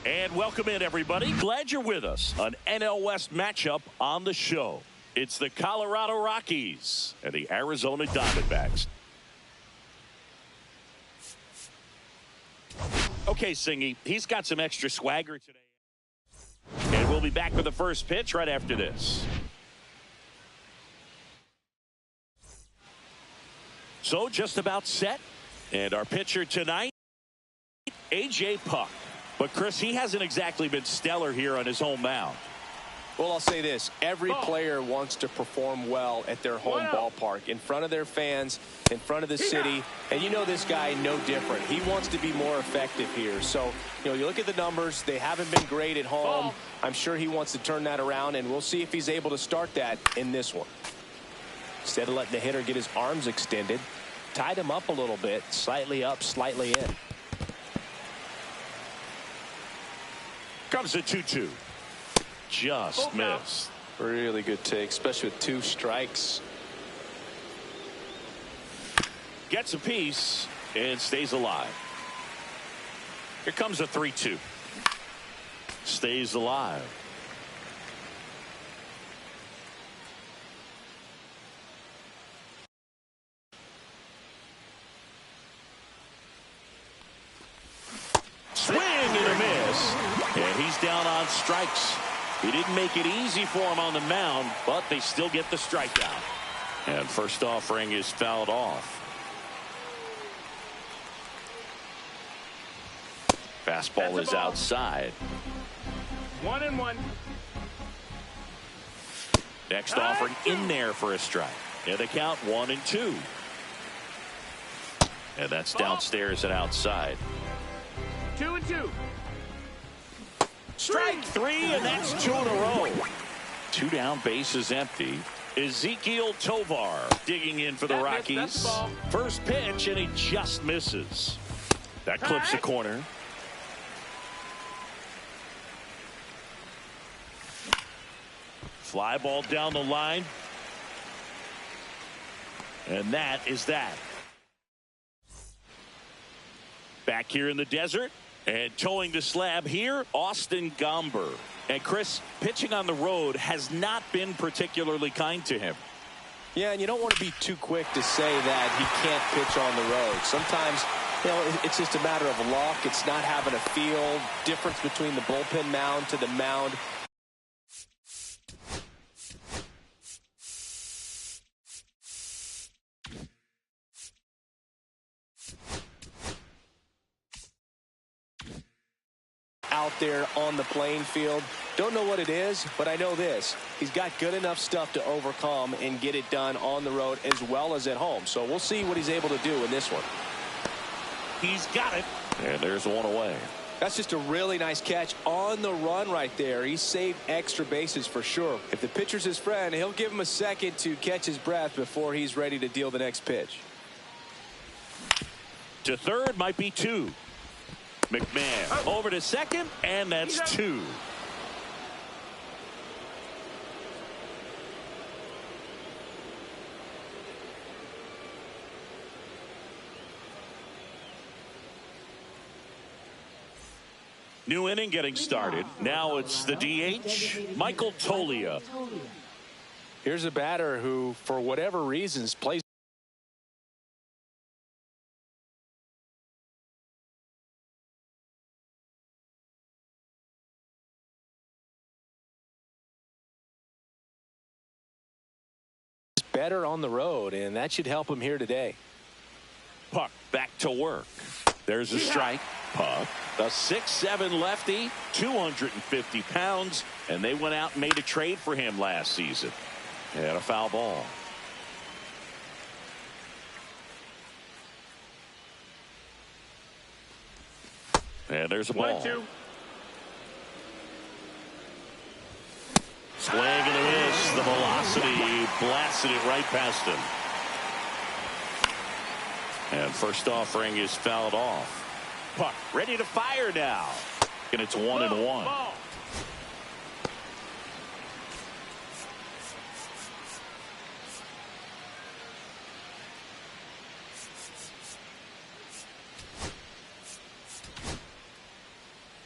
And welcome in, everybody. Glad you're with us. An NL West matchup on the show. It's the Colorado Rockies and the Arizona Diamondbacks. Okay, Singy, he's got some extra swagger today. And we'll be back with the first pitch right after this. So just about set. And our pitcher tonight, A.J. Puck. But, Chris, he hasn't exactly been stellar here on his home mound. Well, I'll say this. Every player wants to perform well at their home ballpark, in front of their fans, in front of the city. And you know this guy no different. He wants to be more effective here. So, you know, you look at the numbers. They haven't been great at home. I'm sure he wants to turn that around, and we'll see if he's able to start that in this one. Instead of letting the hitter get his arms extended, tied him up a little bit, slightly up, slightly in. Comes a 2-2. Just missed. Really good take, especially with 2 strikes. Gets a piece and stays alive. Here comes a 3-2. Stays alive. Swing and a miss. And he's down on strikes. He didn't make it easy for him on the mound, but they still get the strikeout. And first offering is fouled off. Fastball is outside. 1-1. Next offering in there for a strike. And the count 1-2. And that's downstairs and outside. 2-2. Strike 3, and that's 2 in a row. 2 down, bases empty. Ezekiel Tovar digging in for the Rockies. First pitch, and he just misses. That clips the corner. Fly ball down the line. And that is that. Back here in the desert. And towing the slab here, Austin Gomber. And Chris, pitching on the road has not been particularly kind to him. Yeah, and you don't want to be too quick to say that he can't pitch on the road. Sometimes, you know, it's just a matter of luck. It's not having a feel. Difference between the bullpen mound to the mound. Out there on the playing field. Don't know what it is, but I know this. He's got good enough stuff to overcome and get it done on the road as well as at home. So we'll see what he's able to do in this one. He's got it. And there's one away. That's just a really nice catch on the run right there. He saved extra bases for sure. If the pitcher's his friend, he'll give him a second to catch his breath before he's ready to deal the next pitch. To third might be 2. McMahon over to second, and that's 2. New inning getting started. Now it's the DH, Michael Toglia. Here's a batter who, for whatever reasons, plays better on the road, and that should help him here today. Puck back to work. There's a strike. Puck, the 6'7" lefty, 250 pounds, and they went out and made a trade for him last season. And a foul ball. And there's a ball. 1-2. Swing and a miss. The velocity blasted it right past him. And first offering is fouled off. Puck ready to fire now. And it's 1-1. Ball.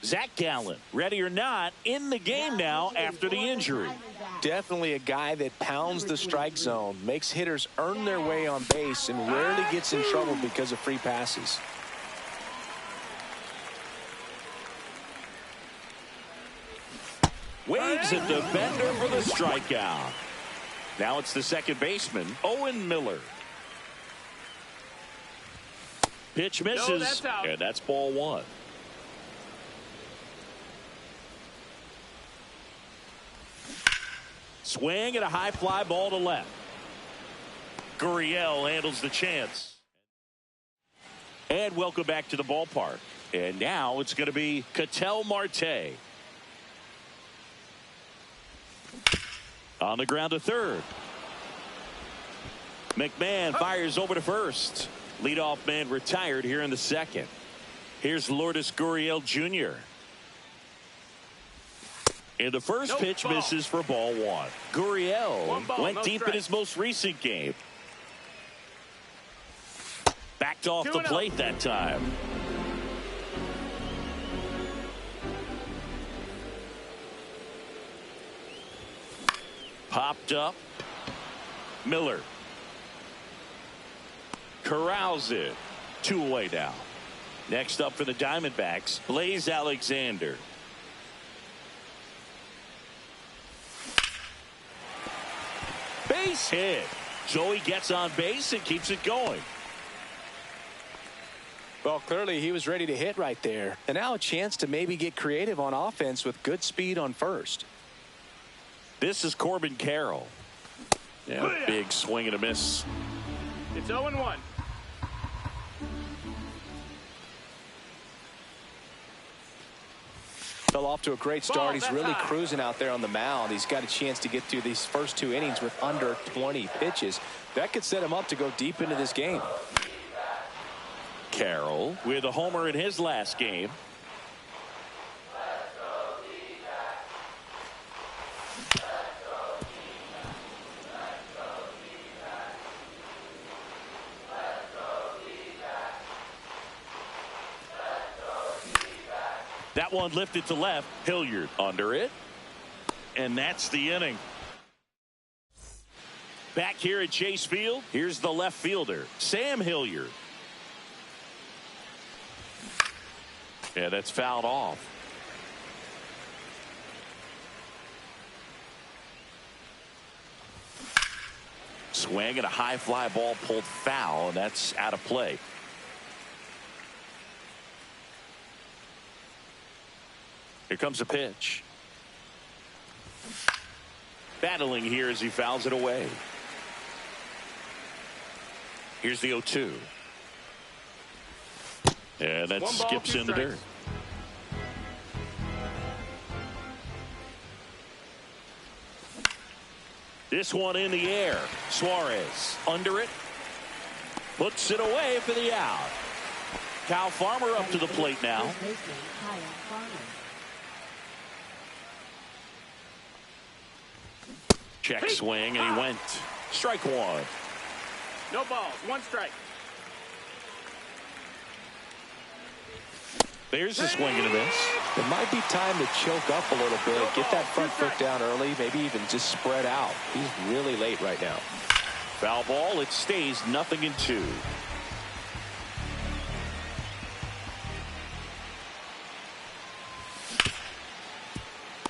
Zach Gallen, ready or not, in the game now after the injury. Definitely a guy that pounds the strike zone, makes hitters earn their way on base, and rarely gets in trouble because of free passes. Waves a defender for the strikeout. Now it's the second baseman, Owen Miller. Pitch misses, that's out. and that's ball 1. Swing and a high fly ball to left. Gurriel handles the chance. And welcome back to the ballpark. And now it's going to be Ketel Marte. On the ground to third. McMahon fires over to first. Leadoff man retired here in the second. Here's Lourdes Gurriel Jr. And the first pitch misses for ball 1. Gurriel went deep in his most recent game. Backed off the plate that time. Popped up. Miller. Corrals it. 2 away now. Next up for the Diamondbacks, Blaze Alexander. Base hit. Joey gets on base and keeps it going. Well, clearly he was ready to hit right there. And now a chance to maybe get creative on offense with good speed on first. This is Corbin Carroll. Yeah, big swing and a miss. It's 0-1. Fell off to a great start. He's really cruising out there on the mound. He's got a chance to get through these first 2 innings with under 20 pitches. That could set him up to go deep into this game. Carroll with a homer in his last game. That one lifted to left. Hilliard under it. And that's the inning. Back here at Chase Field, here's the left fielder, Sam Hilliard. Yeah, that's fouled off. Swing and a high fly ball pulled foul, and that's out of play. Here comes a pitch. Battling here as he fouls it away. Here's the 0-2. And that skips in the dirt. This one in the air. Suarez under it. Puts it away for the out. Kyle Farmer up to the plate now. Check swing, and he went. Strike one. No balls. One strike. There's a swing and a miss. It might be time to choke up a little bit. Get that front foot down early. Maybe even just spread out. He's really late right now. Foul ball. It stays 0-2.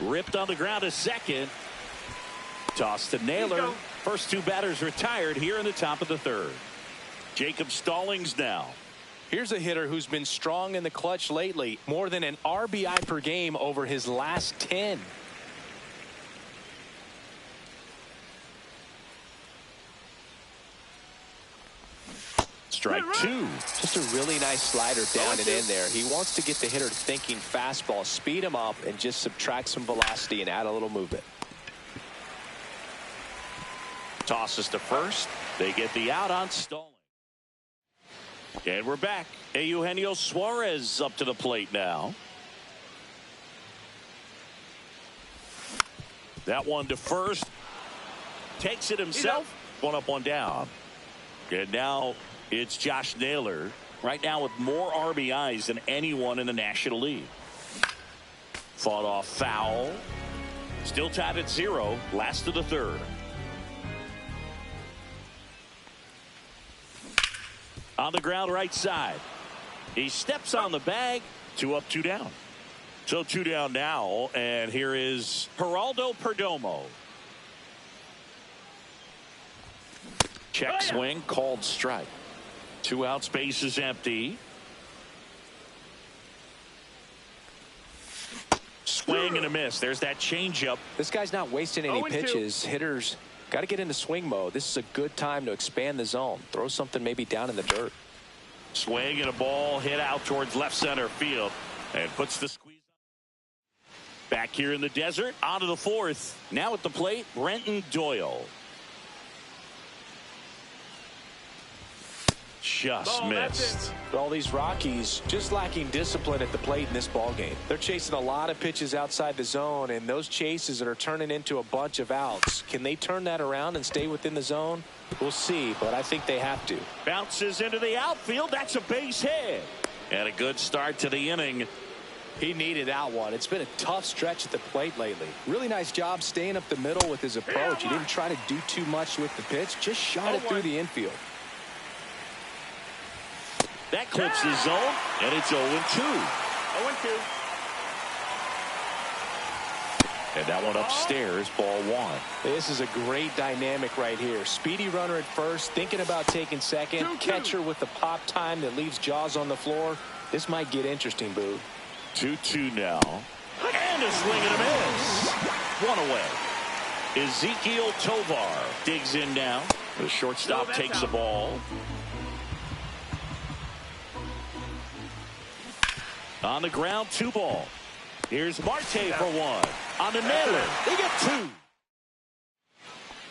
Ripped on the ground to second. Toss to Naylor. First two batters retired here in the top of the third. Jacob Stallings now. Here's a hitter who's been strong in the clutch lately. More than an RBI per game over his last 10. Strike two. Just a really nice slider down and in there. He wants to get the hitter thinking fastball, speed him up, and just subtract some velocity and add a little movement. Tosses to first. They get the out on Stallings. And we're back. Eugenio Suarez up to the plate now. That one to first. Takes it himself. One up, one down. And now it's Josh Naylor. Right now with more RBIs than anyone in the National League. Fought off foul. Still tied at 0. Last of the third. On the ground right side. He steps on the bag. 2 up, 2 down. So 2 down now. And here is Geraldo Perdomo. Check swing. Called strike. 2 outs. Base is empty. Swing and a miss. There's that changeup. This guy's not wasting any pitches. Hitters got to get into swing mode. This is a good time to expand the zone. Throw something maybe down in the dirt. Swing and a ball hit out towards left center field and puts the squeeze. Back here in the desert, onto the fourth. Now at the plate, Brenton Doyle. Just missed. All these Rockies just lacking discipline at the plate in this ball game. They're chasing a lot of pitches outside the zone, and those chases are turning into a bunch of outs. Can they turn that around and stay within the zone? We'll see, but I think they have to. Bounces into the outfield. That's a base hit. And a good start to the inning. He needed that one. It's been a tough stretch at the plate lately. Really nice job staying up the middle with his approach. He didn't try to do too much with the pitch, just shot it through the infield. That clips the zone, and it's 0-2. 0-2. And that one upstairs, ball one. This is a great dynamic right here. Speedy runner at first, thinking about taking second. 2-2. Catcher with the pop time that leaves Jaws on the floor. This might get interesting, Boo. 2-2 now. And a swing and a miss. One away. Ezekiel Tovar digs in now. The shortstop takes the ball. On the ground, 2 ball. Here's Marte for 1. On the Naylor, they get 2.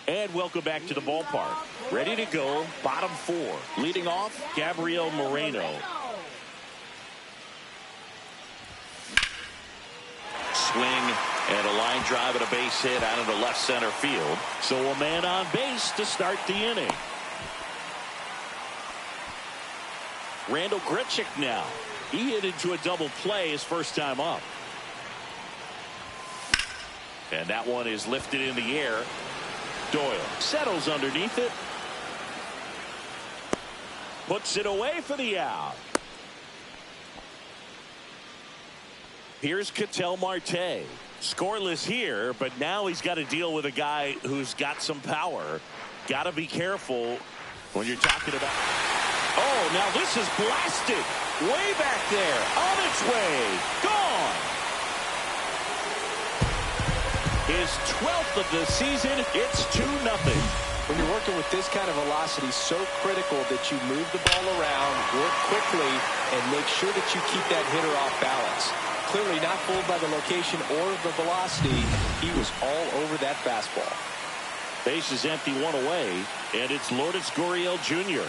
And welcome back to the ballpark. Ready to go, bottom 4. Leading off, Gabriel Moreno. Swing and a line drive and a base hit out into left center field. So a man on base to start the inning. Randall Grichuk now. He hit into a double play his first time up. And that one is lifted in the air. Doyle settles underneath it. Puts it away for the out. Here's Ketel Marte. Scoreless here, but now he's got to deal with a guy who's got some power. Got to be careful when you're talking about... Oh, now this is blasted. Way back there. On its way. Gone. His 12th of the season. It's 2-0. When you're working with this kind of velocity, so critical that you move the ball around, work quickly, and make sure that you keep that hitter off balance. Clearly not fooled by the location or the velocity. He was all over that fastball. Base is empty, one away, and it's Lourdes Gurriel Jr.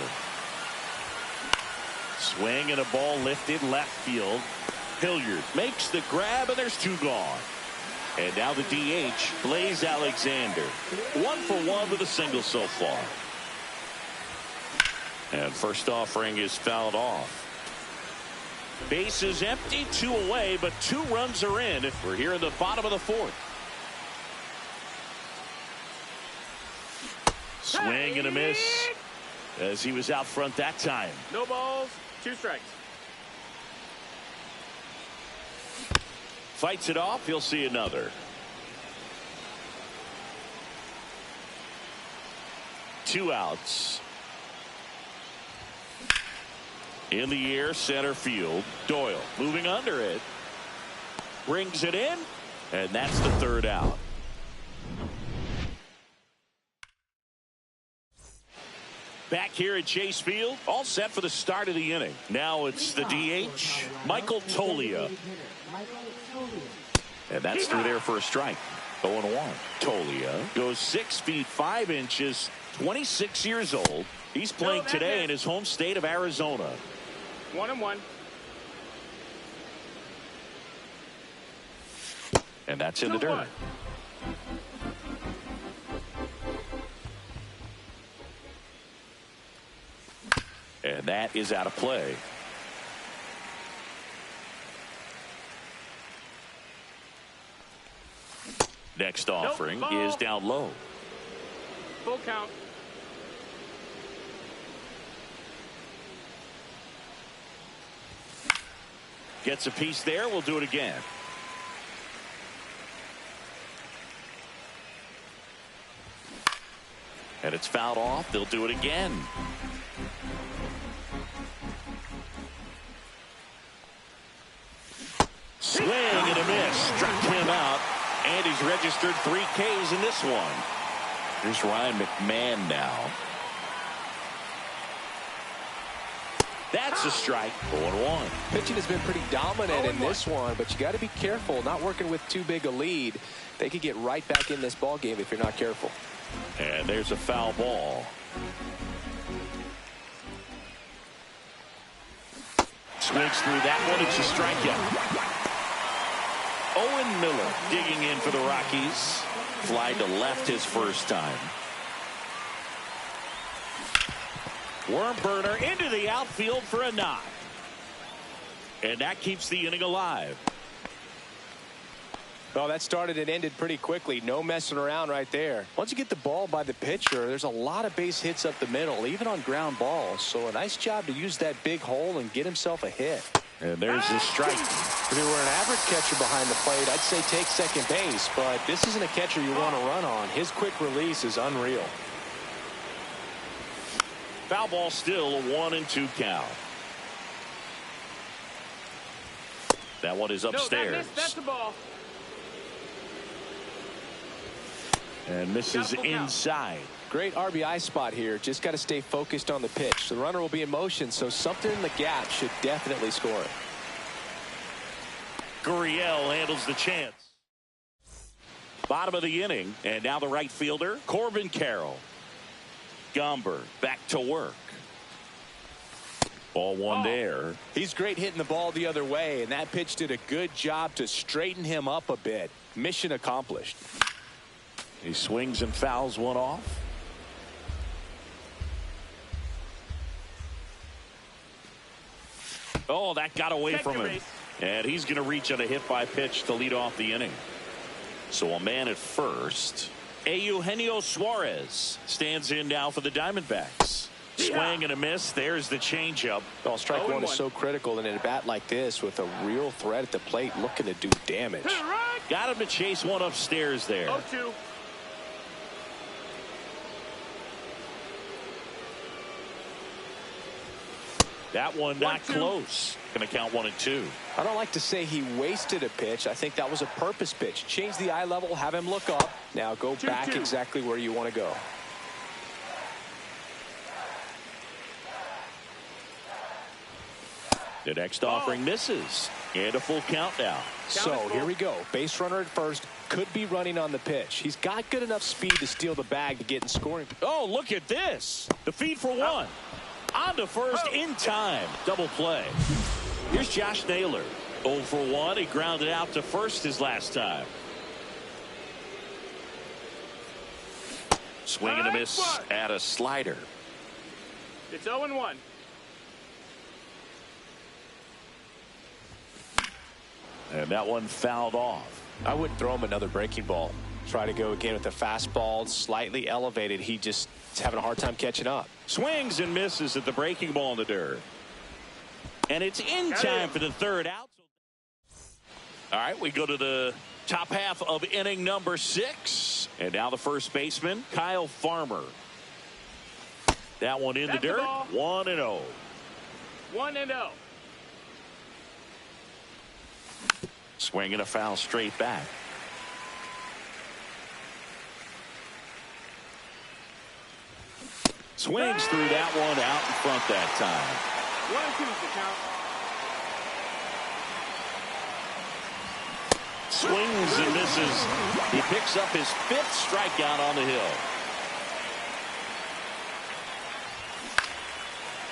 Swing and a ball lifted left field. Hilliard makes the grab, and there's two gone. And now the DH, Blaze Alexander. 1 for 1 with a single so far. And first offering is fouled off. Base is empty, 2 away, but 2 runs are in. We're here in the bottom of the 4th. Swing and a miss as he was out front that time. No balls, 2 strikes. Fights it off. He'll see another. 2 outs. In the air, center field. Doyle moving under it. Brings it in, and that's the 3rd out. Back here at Chase Field, all set for the start of the inning. Now it's the DH, Michael Toglia. And that's through there for a strike. 0-1. Toglia goes 6 feet 5 inches, 26 years old. He's playing today in his home state of Arizona. 1-1. And that's in the dirt. And that is out of play. Next offering is down low. Full count. Gets a piece there. We'll do it again. And it's fouled off. They'll do it again. Swing and a miss. Struck him out. And he's registered 3 Ks in this one. Here's Ryan McMahon now. That's a strike. 0-1. Pitching has been pretty dominant in this one, but you got to be careful. Not working with too big a lead. They could get right back in this ball game if you're not careful. And there's a foul ball. Swings through that one. It's a strikeout. Owen Miller digging in for the Rockies. Fly to left his first time. Worm burner into the outfield for a knock. And that keeps the inning alive. Well, that started and ended pretty quickly. No messing around right there. Once you get the ball by the pitcher, there's a lot of base hits up the middle, even on ground balls. So a nice job to use that big hole and get himself a hit. And there's the strike. If you were an average catcher behind the plate, I'd say take second base, but this isn't a catcher you want to run on. His quick release is unreal. Foul ball still, a 1-2 count. That one is upstairs. That's the ball. And misses inside. Great RBI spot here. Just got to stay focused on the pitch. The runner will be in motion, so something in the gap should definitely score it. Gurriel handles the chance. Bottom of the inning, and now the right fielder, Corbin Carroll. Gomber back to work. Ball one there. He's great hitting the ball the other way, and that pitch did a good job to straighten him up a bit. Mission accomplished. He swings and fouls one off. Oh, that got away from him. And he's going to reach on a hit by pitch to lead off the inning. So a man at first. Eugenio Suarez stands in now for the Diamondbacks. Swing and a miss. There's the changeup. Well, strike one is so critical in a bat like this with a real threat at the plate looking to do damage. Got him to chase one upstairs there. 0-2. That one not close. Going to count 1-2. I don't like to say he wasted a pitch. I think that was a purpose pitch. Change the eye level, have him look up. Now go back exactly where you want to go. The next offering misses. And a full count now. So here we go. Base runner at first. Could be running on the pitch. He's got good enough speed to steal the bag to get in scoring. Oh, look at this. The feed for one. On to first in time. Double play. Here's Josh Naylor. 0 for 1. He grounded out to first his last time. Swing and a miss at a slider. It's 0-1. And that one fouled off. I wouldn't throw him another breaking ball. Try to go again with the fastball, slightly elevated. He just is having a hard time catching up. Swings and misses at the breaking ball in the dirt. And it's in time for the third out. All right, we go to the top half of inning number 6. And now the first baseman, Kyle Farmer. That one in the dirt. 1-0. 1-0. Swing and a foul straight back. Swings through that one out in front that time. 1-2 is the count. Swings and misses. He picks up his 5th strikeout on the hill.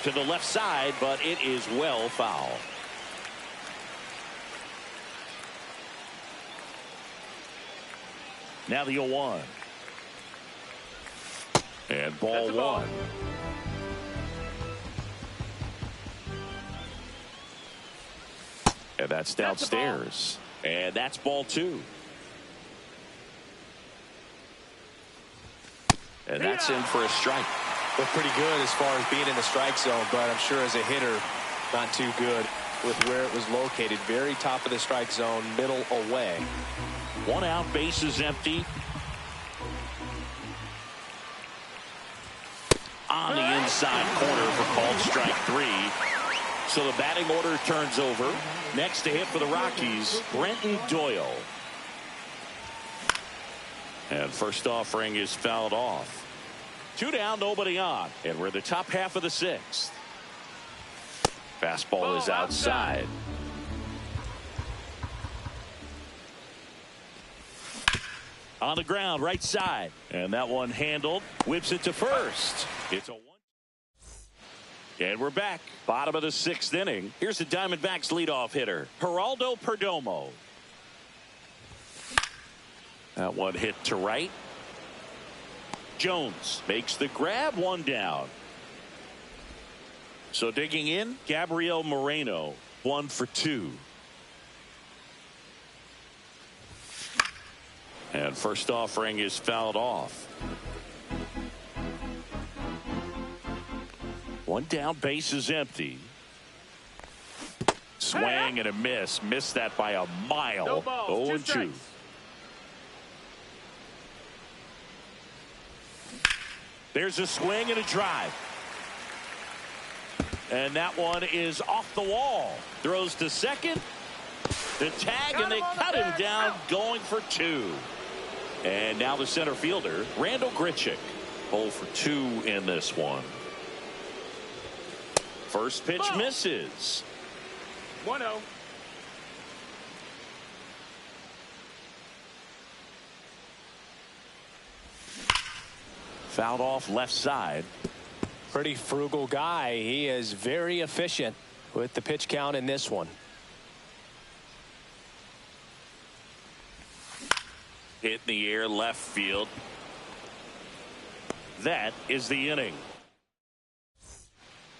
To the left side, but it is well foul. Now the 0-1. And ball 1. And that's downstairs. And that's ball 2. And that's in for a strike. Looked pretty good as far as being in the strike zone, but I'm sure as a hitter, not too good with where it was located. Very top of the strike zone, middle away. 1 out, bases empty. On the inside corner for called strike 3. So the batting order turns over. Next to hit for the Rockies, Brenton Doyle. And first offering is fouled off. 2 down, nobody on. And we're in the top half of the 6th. Fastball is outside. On the ground, right side. And that one handled. Whips it to first. It's a 1. And we're back. Bottom of the 6th inning. Here's the Diamondbacks leadoff hitter, Geraldo Perdomo. That one hit to right. Jones makes the grab, 1 down. So digging in, Gabriel Moreno, 1 for 2. And first offering is fouled off. 1 down, base is empty. Swing and a miss. Missed that by a mile. No balls, 0-2. There's a swing and a drive. And that one is off the wall. Throws to second. The tag, and they cut him down, going for 2. And now the center fielder, Randall Grichuk. 0 for 2 in this one. First pitch misses. 1-0. Fouled off left side. Pretty frugal guy. He is very efficient with the pitch count in this one. Hit in the air, left field. That is the inning.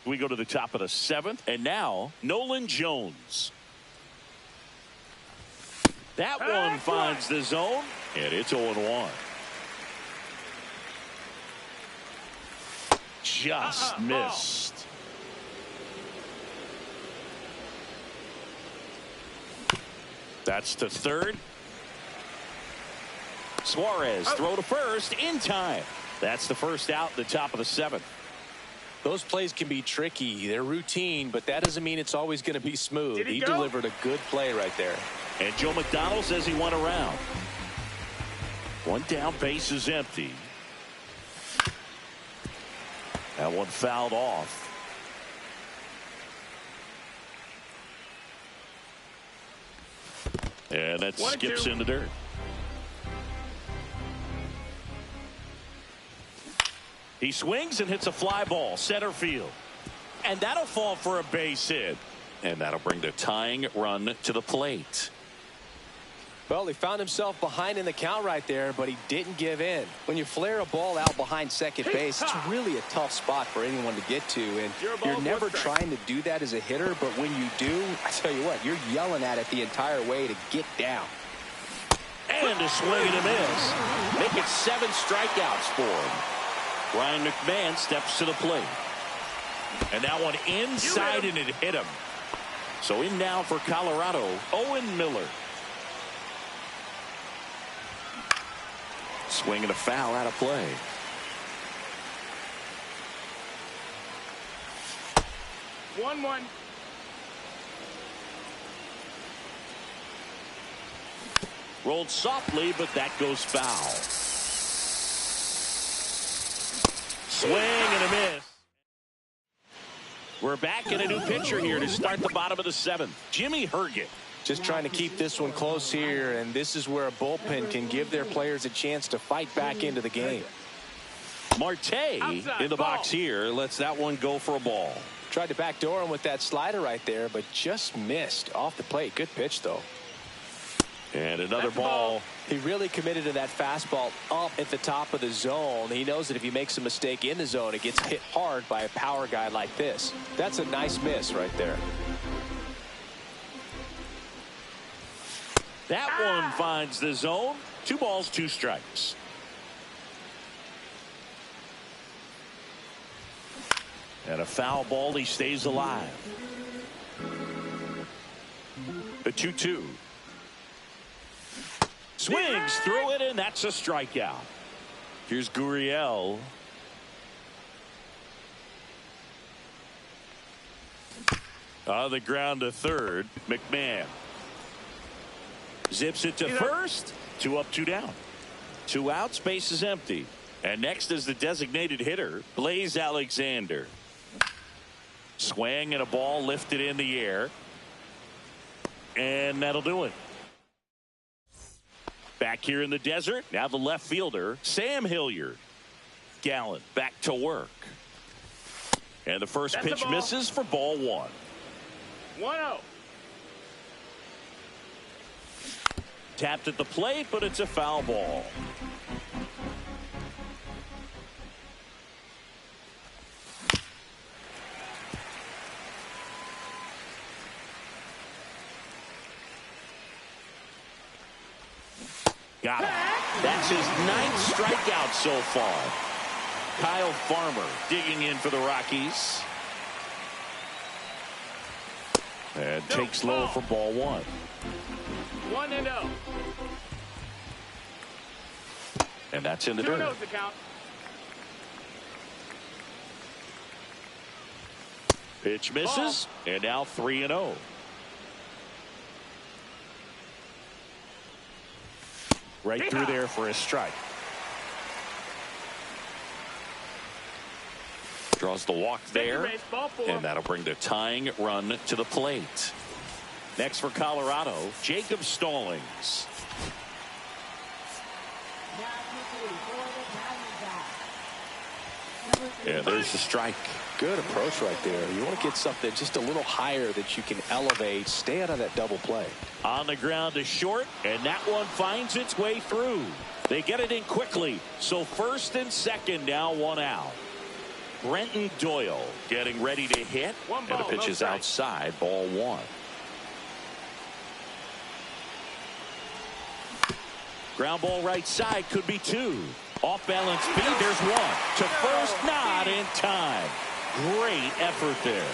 We go to the top of the 7th, and now Nolan Jones. That one finds the zone, and it's 0-1. Just missed. That's to third. Suarez throw to first in time. That's the first out at the top of the 7th. Those plays can be tricky. They're routine, but that doesn't mean it's always going to be smooth. Did he go? Delivered a good play right there. And Joe McDonald says he went around. 1 down, base is empty. That one fouled off. And that 1 and skips 2. in the dirt. He swings and hits a fly ball center field. And that'll fall for a base hit. And that'll bring the tying run to the plate. Well, he found himself behind in the count right there, but he didn't give in. When you flare a ball out behind second base, it's really a tough spot for anyone to get to, and you're never trying to do that as a hitter, but when you do, I tell you what, you're yelling at it the entire way to get down. And a swing and a miss. Make it 7 strikeouts for him. Ryan McMahon steps to the plate. And that one inside, and it hit him. So in now for Colorado, Owen Miller. Swing and a foul out of play. One. Rolled softly, but that goes foul. Swing and a miss. We're back in a new pitcher here to start the bottom of the 7th. Jimmy Herget. Just trying to keep this one close here, and this is where a bullpen can give their players a chance to fight back into the game. Marte Outside, in the ball. box here. Lets that one go for a ball. Tried to backdoor him with that slider right there, but just missed off the plate. Good pitch, though. And another That's the ball. ball. He really committed to that fastball up at the top of the zone. He knows that if he makes a mistake in the zone, it gets hit hard by a power guy like this. That's a nice miss right there. That one finds the zone. 2 balls, 2 strikes. And a foul ball. He stays alive. The 2-2. Swings through it, and that's a strikeout. Here's Gurriel. On the ground to third. McMahon. Zips it to first. 2 up, 2 down. 2 outs, base is empty. And next is the designated hitter, Blaze Alexander. Swing and a ball lifted in the air. And that'll do it. Back here in the desert, now the left fielder, Sam Hilliard. Gallen back to work. And the first pitch misses for ball 1. 1-0. Tapped at the plate, but it's a foul ball. Got it. That's his 9th strikeout so far. Kyle Farmer digging in for the Rockies. And takes low for ball 1. 1-0. And that's in the 2 dirt. no's the count. Pitch misses. And now 3-0. Right through there for a strike. Draws the walk there. And that'll bring the tying run to the plate. Next for Colorado, Jacob Stallings. Yeah, there's the strike. Good approach right there. You want to get something just a little higher that you can elevate. Stay out of that double play. On the ground to short, and that one finds its way through. They get it in quickly. So first and second, now 1 out. Brenton Doyle getting ready to hit. And the pitch is outside, ball 1. Ground ball right side, could be 2. Off balance speed, there's 1. To first, not in time. Great effort there.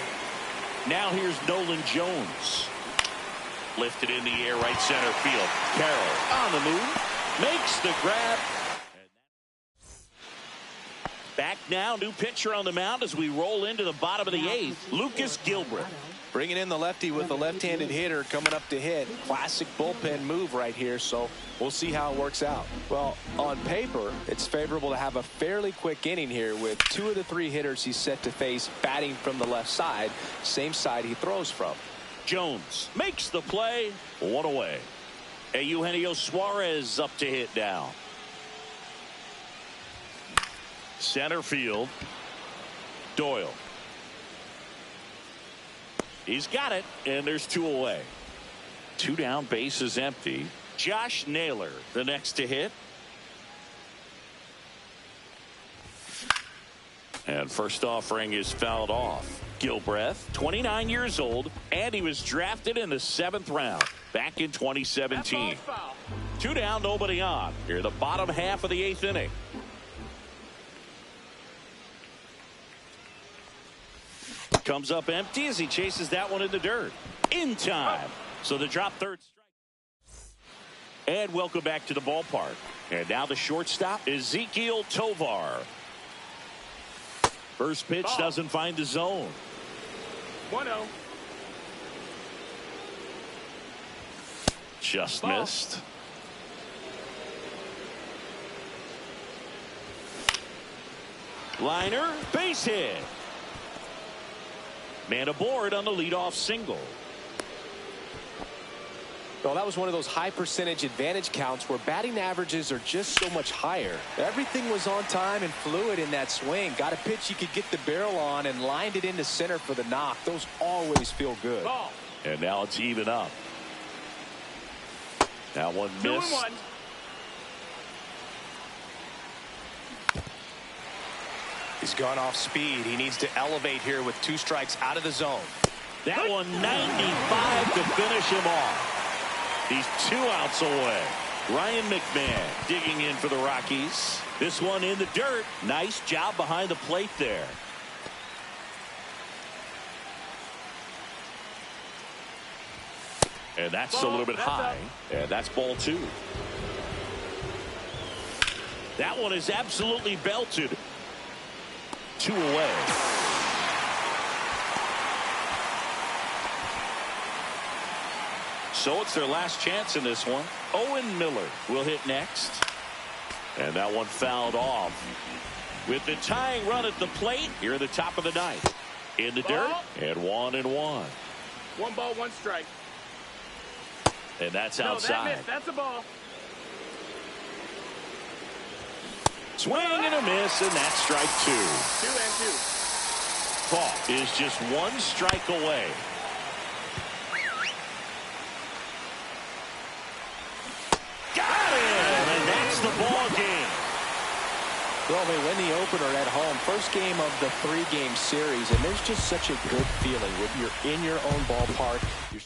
Now here's Nolan Jones. Lifted in the air, right center field. Carroll on the move. Makes the grab. Back now, new pitcher on the mound as we roll into the bottom of the 8th. Lucas Gilbert. Bringing in the lefty with a left-handed hitter coming up to hit. Classic bullpen move right here, so we'll see how it works out. Well, on paper, it's favorable to have a fairly quick inning here with 2 of the 3 hitters he's set to face batting from the left side, same side he throws from. Jones makes the play. 1 away. Eugenio Suarez up to hit now. Center field. Doyle. He's got it, and there's 2 away. 2 down, base is empty. Josh Naylor, the next to hit. And first offering is fouled off. Gilbreth, 29 years old, and he was drafted in the 7th round back in 2017. 2 down, nobody on. Here, the bottom half of the 8th inning. Comes up empty as he chases that one in the dirt. In time. So the drop third strike. And welcome back to the ballpark. And now the shortstop, Ezequiel Tovar. First pitch doesn't find the zone. 1-0. Just missed. Liner, base hit. Man aboard on the leadoff single. Well, that was one of those high percentage advantage counts where batting averages are just so much higher. Everything was on time and fluid in that swing. Got a pitch you could get the barrel on and lined it into center for the knock. Those always feel good. Ball. And now it's even up. Now one missed. 2-1. He's gone off speed. He needs to elevate here with 2 strikes out of the zone. That one 95 to finish him off. He's 2 outs away. Ryan McMahon digging in for the Rockies. This one in the dirt. Nice job behind the plate there. And that's a little bit high. And that's ball 2. That one is absolutely belted. 2 away. So it's their last chance in this one. Owen Miller will hit next. And that one fouled off. With the tying run at the plate, here at the top of the 9th. In the dirt, and 1-1. 1 ball, 1 strike. And that's No, outside. that missed. That's a ball. Swing and a miss, and that's strike 2. 2-2. Paul is just 1 strike away. Got him, and that's the ball game. Well, they win the opener at home. First game of the 3-game series, and there's just such a good feeling when you're in your own ballpark. You're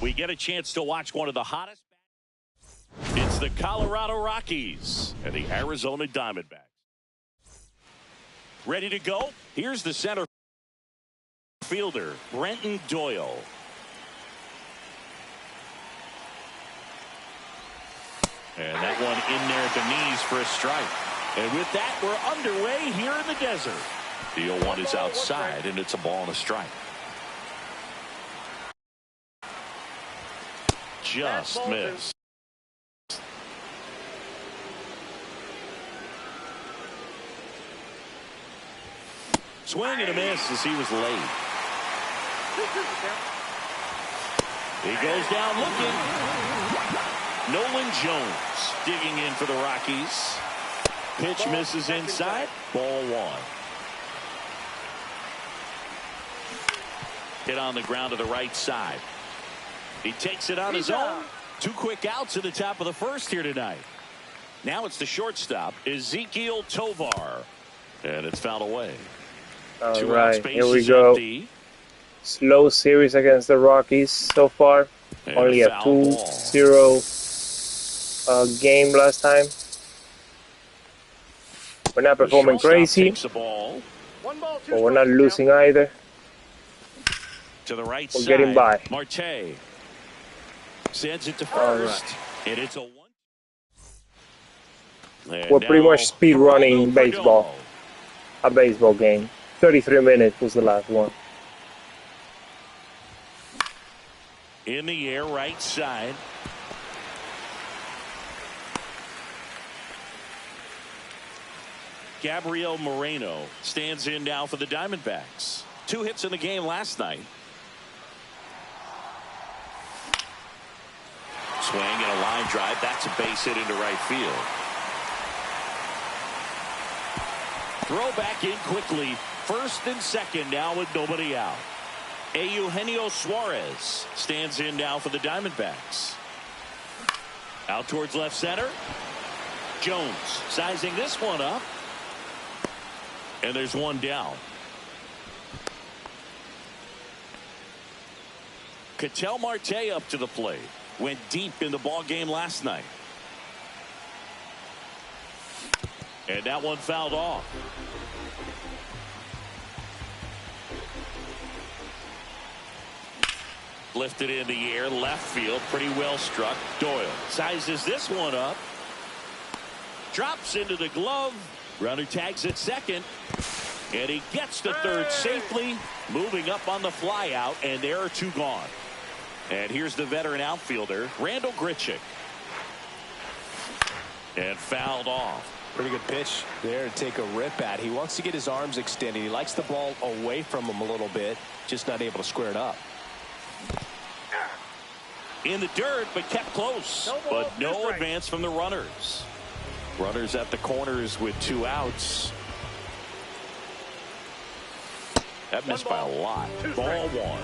We get a chance to watch one of the hottest. It's the Colorado Rockies and the Arizona Diamondbacks. Ready to go? Here's the center fielder, Brenton Doyle. And that one in there at the knees for a strike. And with that, we're underway here in the desert. The 0-1 is outside, and it's a ball and a strike. Just missed. Swing and a miss as he was late. He goes down looking. Nolan Jones digging in for the Rockies. Pitch misses inside. Ball 1. Hit on the ground to the right side. He takes it on his own. 2 quick outs at the top of the first here tonight. Now it's the shortstop, Ezekiel Tovar. And it's fouled away. All right, here we go. Empty. Slow series against the Rockies so far. And only a 2-0 game last time. We're not performing crazy, but we're not losing either. To the right we're getting by. Marte sends it to first, and it's a 1. We're pretty much speed running baseball. A baseball game. 33 minutes was the last one. In the air, right side. Gabriel Moreno stands in now for the Diamondbacks. 2 hits in the game last night. Swing and a line drive. That's a base hit into right field. Throw back in quickly. First and second now with nobody out. Eugenio Suarez stands in now for the Diamondbacks. Out towards left center. Jones sizing this one up. And there's one down. Ketel Marte up to the plate. Went deep in the ball game last night. And that one fouled off. Lifted in the air, left field, pretty well struck. Doyle sizes this one up. Drops into the glove. Runner tags at second. And he gets to third safely. Moving up on the fly out, and there are 2 gone. And here's the veteran outfielder, Randall Grichuk. And fouled off. Pretty good pitch there to take a rip at. He wants to get his arms extended. He likes the ball away from him a little bit, just not able to square it up. In the dirt, but kept close. But no advance from the runners. Runners at the corners with 2 outs. That missed by a lot. Ball 1.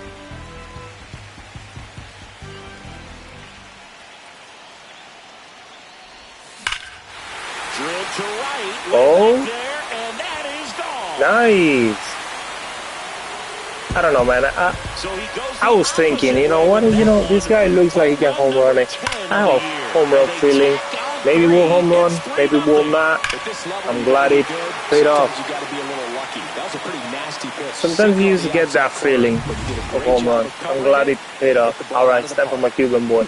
Drilled to right. Oh. There, and that is gone. Nice. I don't know, man. I was thinking, you know what? This guy looks like he can home run it. I have a home run feeling. Maybe we'll home run. Maybe we'll not. I'm glad it paid off. Sometimes you just get that feeling of home run. I'm glad it paid off. All right, it's time for my Cuban boy.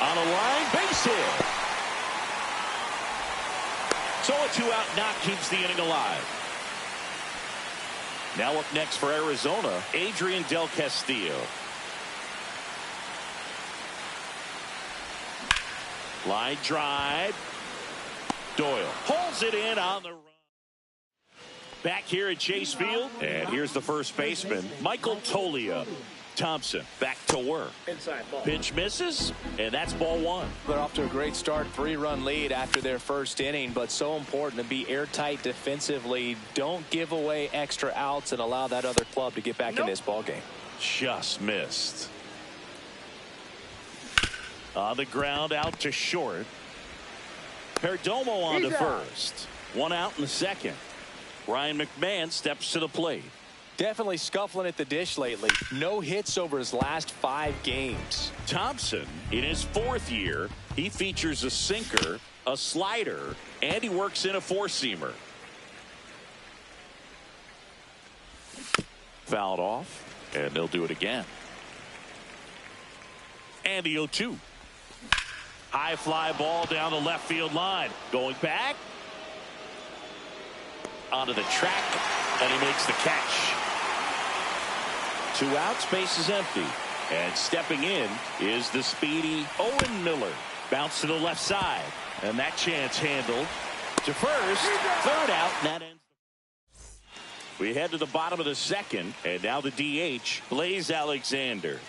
On a line, base hit. So a 2-out knock keeps the inning alive. Now up next for Arizona, Adrian Del Castillo. Line drive. Doyle pulls it in on the run. Back here at Chase Field, and here's the first baseman, Michael Toglia. Thompson back to work. Pitch misses, and that's ball 1. They're off to a great start. 3-run lead after their first inning, but so important to be airtight defensively. Don't give away extra outs and allow that other club to get back in this ball game. Just missed. On the ground, out to short. Perdomo on to first. 1 out in the second. Ryan McMahon steps to the plate. Definitely scuffling at the dish lately. No hits over his last 5 games. Thompson, in his 4th year, he features a sinker, a slider, and he works in a 4-seamer. Fouled off, and they'll do it again. And the 0-2. High fly ball down the left field line. Going back. Onto the track, and he makes the catch. 2 outs, base is empty. And stepping in is the speedy Owen Miller. Bounce to the left side. And that chance handled to first. 3rd out, and that ends. We head to the bottom of the 2nd, and now the DH, Blaze Alexander.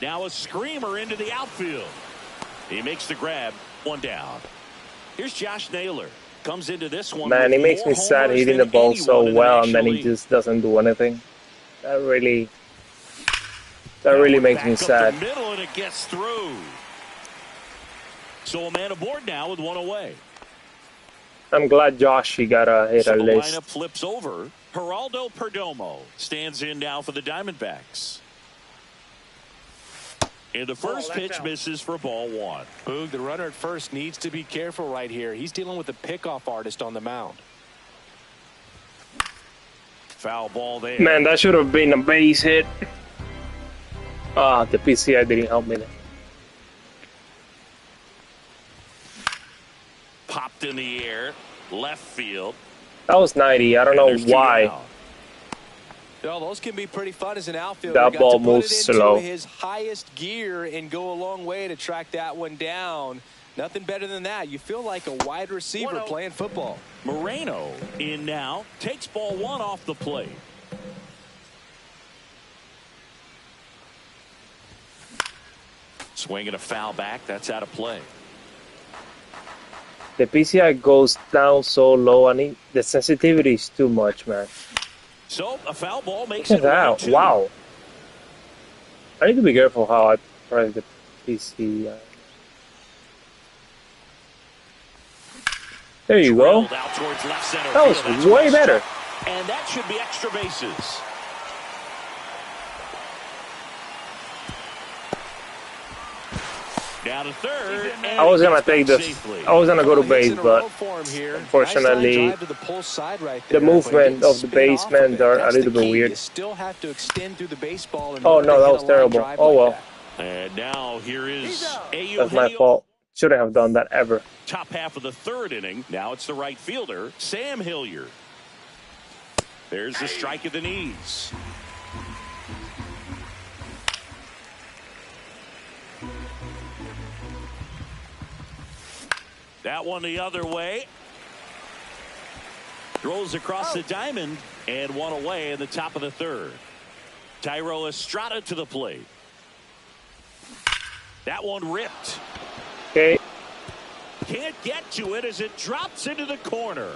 Now a screamer into the outfield. He makes the grab. 1 down. Here's Josh Naylor. Comes into this one. Man, he makes me sad hitting the ball so well, and then he just doesn't do anything. That really makes me sad. The middle, and it gets through. So a man aboard now with 1 away. I'm glad Josh he got a hit at least. The lineup flips over. Geraldo Perdomo stands in now for the Diamondbacks. And the first pitch misses for ball 1. Boog, the runner at first needs to be careful right here. He's dealing with a pickoff artist on the mound. Foul ball there. Man, that should have been a base hit. Ah, the PCI didn't help me there. Popped in the air, left field. That was 90. I don't know why. No, those can be pretty fun as an outfielder. That ball moves slow. His highest gear and go a long way to track that one down. Nothing better than that. You feel like a wide receiver playing football. Moreno in now. Takes ball 1 off the plate. Swinging a foul back. That's out of play. The PCI goes down so low, and the sensitivity is too much, man. So a foul ball makes it out. Wow. I need to be careful how I press the PC. There you go. That was way better. And that should be extra bases. Down to 3rd. I was gonna take this. I was gonna go to base, but unfortunately, the movement of the basemen are a little bit weird. Oh no, that was terrible. Oh well. And now here is That's my fault. Shouldn't have done that ever. Top half of the 3rd inning. Now it's the right fielder, Sam Hilliard. There's the strike at the knees. That one the other way. Throws across the diamond, and 1 away in the top of the 3rd. Tyro Estrada to the plate. That one ripped. Okay. Can't get to it as it drops into the corner.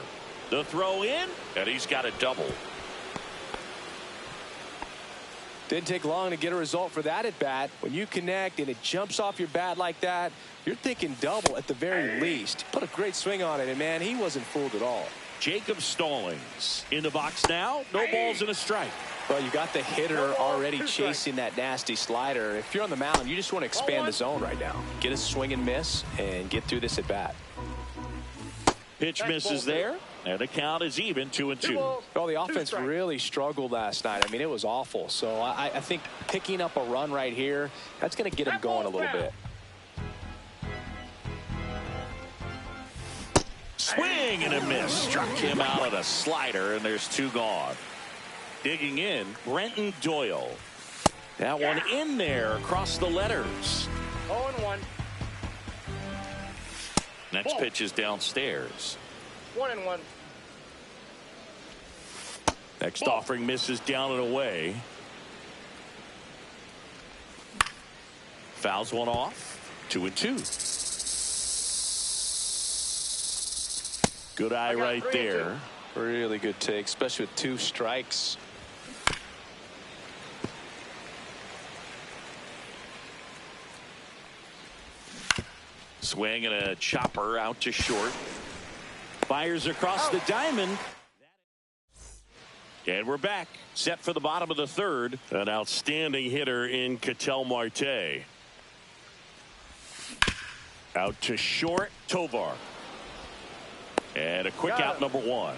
The throw in, and he's got a double. Didn't take long to get a result for that at bat. When you connect and it jumps off your bat like that, you're thinking double at the very least. Put a great swing on it, and man, he wasn't fooled at all. Jacob Stallings in the box now. No balls and a strike. Well, you got the hitter already chasing that nasty slider. If you're on the mound, you just want to expand the zone right now. Get a swing and miss and get through this at bat. Pitch misses there, and the count is even, 2-2. Well, the offense really struggled last night. I mean, it was awful. So I think picking up a run right here, that's going to get him going a little bit. Swing and a miss. Struck him out on a slider, and there's 2 gone. Digging in, Brenton Doyle. That one in there across the letters. 0-1. Next pitch is downstairs. 1-1. Next offering misses down and away. Fouls one off. 2-2. Good eye right there. Really good take, especially with 2 strikes. Swing and a chopper out to short. Fires across the diamond. And we're back, set for the bottom of the third. An outstanding hitter in Ketel Marte. Out to short, Tovar. And a quick out, number one.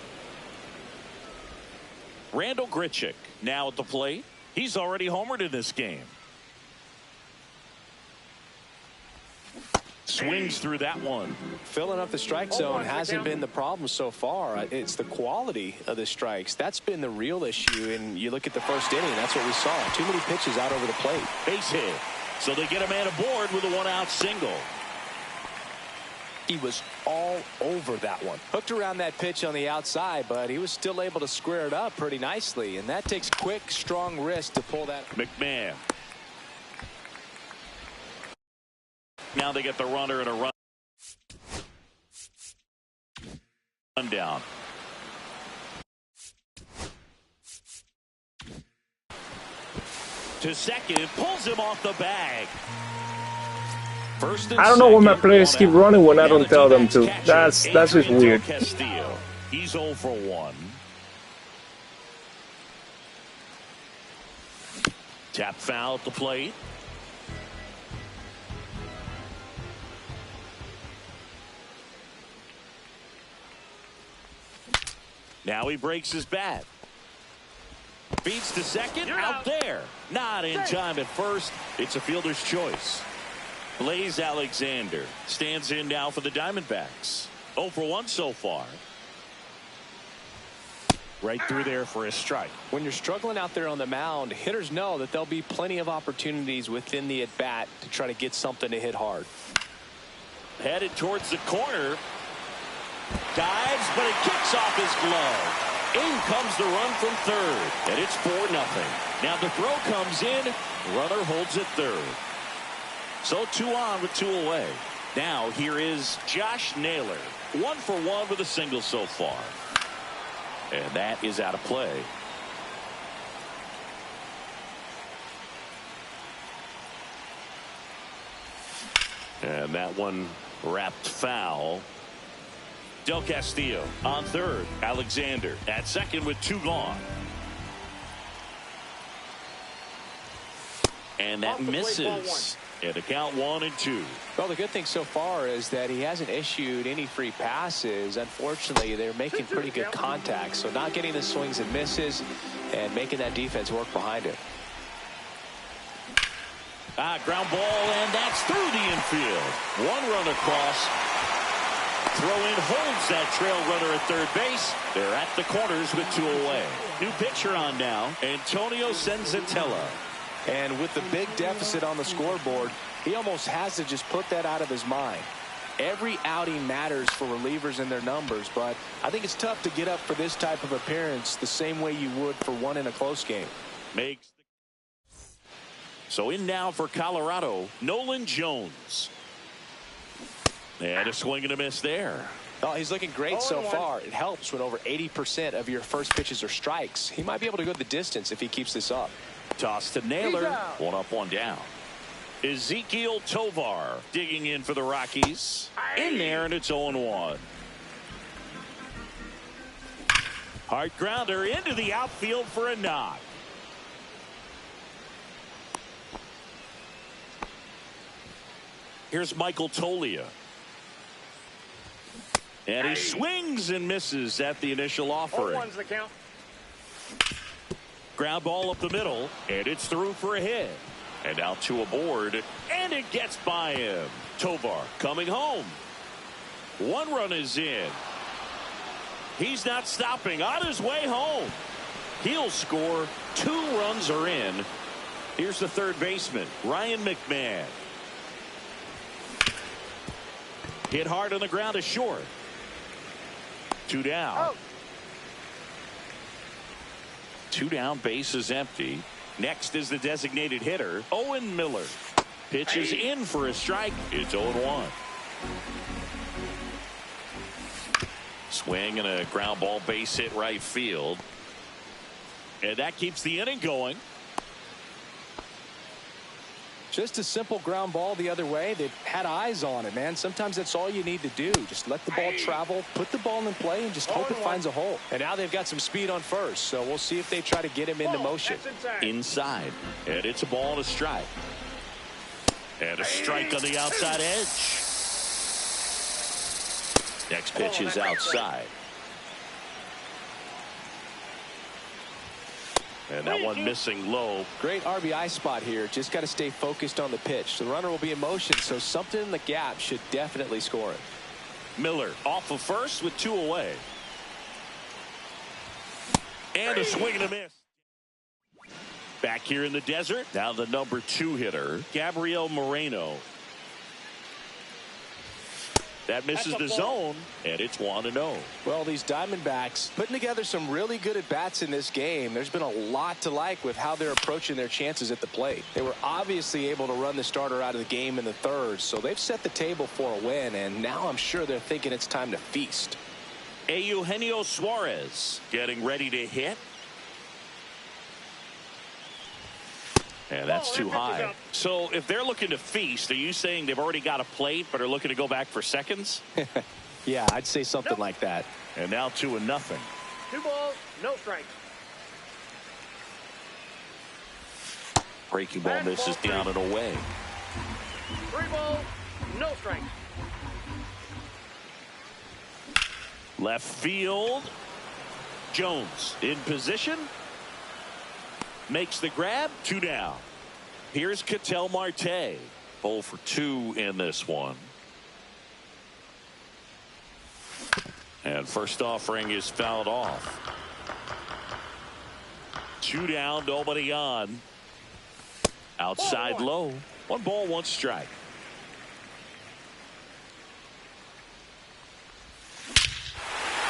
Randall Grichuk now at the plate. He's already homered in this game. Swings through that one. Filling up the strike zone hasn't been the problem so far. It's the quality of the strikes. That's been the real issue. And you look at the first inning, that's what we saw. Too many pitches out over the plate. Base hit. So they get a man aboard with a one-out single. He was all over that one. Hooked around that pitch on the outside, but he was still able to square it up pretty nicely. And that takes quick, strong wrist to pull that. McMahon. Now they get the runner and a run down. To second, pulls him off the bag. First and I don't know when my second, players keep running when I don't tell them to. That's just weird. Castillo. He's 0 for 1. Tap foul at the plate. Now he breaks his bat. Feeds to second. Out there. Not in time at first. It's a fielder's choice. Blaze Alexander stands in now for the Diamondbacks. 0 for 1 so far. Right through there for a strike. When you're struggling out there on the mound, hitters know that there'll be plenty of opportunities within the at-bat to try to get something to hit hard. Headed towards the corner. Dives, but it kicks off his glove. In comes the run from third, and it's 4-0. Now the throw comes in. Runner holds it third. So 2 on with 2 away. Now here is Josh Naylor. 1 for 1 with a single so far. And that is out of play. And that one wrapped foul. Del Castillo on third. Alexander at second with 2 gone. And that misses. And a count 1 and 2. Well, the good thing so far is that he hasn't issued any free passes. Unfortunately, they're making pretty good contact. So not getting the swings and misses and making that defense work behind it. Ground ball, and that's through the infield. 1 run across. Throw in holds that trail runner at third base. They're at the corners with 2 away. New pitcher on now, Antonio Senzatella. And with the big deficit on the scoreboard, he almost has to just put that out of his mind. Every outing matters for relievers and their numbers, but I think it's tough to get up for this type of appearance the same way you would for one in a close game. So in now for Colorado, Nolan Jones. And a swing and a miss there. Oh, he's looking great so far. It helps when over 80% of your first pitches are strikes. He might be able to go the distance if he keeps this up. Toss to Naylor. 1 up, 1 down. Ezekiel Tovar digging in for the Rockies. In there, and it's 0-1. Hard grounder into the outfield for a knock. Here's Michael Toglia. And he swings and misses at the initial offering. 0-1's the count. Ground ball up the middle, and it's through for a hit. And out to aboard, and it gets by him. Tovar coming home. 1 run is in. He's not stopping. On his way home. He'll score. 2 runs are in. Here's the third baseman, Ryan McMahon. Hit hard on the ground to short. 2 down. Oh. 2 down, base is empty. Next is the designated hitter, Owen Miller. Pitches in for a strike. It's 0-1. Swing and a ground ball, base hit right field. And that keeps the inning going. Just a simple ground ball the other way. They've had eyes on it, man. Sometimes that's all you need to do. Just let the ball travel, put the ball in play, and just hope it finds a hole. And now they've got some speed on first, so we'll see if they try to get him into motion. Inside, and it's a ball and a strike. And a strike on the outside edge. Next pitch is outside. And that one missing low. Great RBI spot here. Just got to stay focused on the pitch. The runner will be in motion, so something in the gap should definitely score it. Miller off of first with 2 away. And a swing and a miss. Back here in the desert, now the number 2 hitter, Gabriel Moreno. That misses the zone, and it's 1-0. Well, these Diamondbacks putting together some really good at-bats in this game. There's been a lot to like with how they're approaching their chances at the plate. They were obviously able to run the starter out of the game in the third, so they've set the table for a win, and now I'm sure they're thinking it's time to feast. Eugenio Suarez getting ready to hit. And that's too high. So if they're looking to feast, are you saying they've already got a plate but are looking to go back for seconds? Yeah, I'd say something like that. And now 2-0. 2 balls, no strikes. Breaking ball misses down and away. 3 balls, no strikes. Left field. Jones in position. Makes the grab. 2 down. Here's Ketel Marte. 0 for 2 in this one. And first offering is fouled off. 2 down, nobody on. Outside low. 1 ball, 1 strike.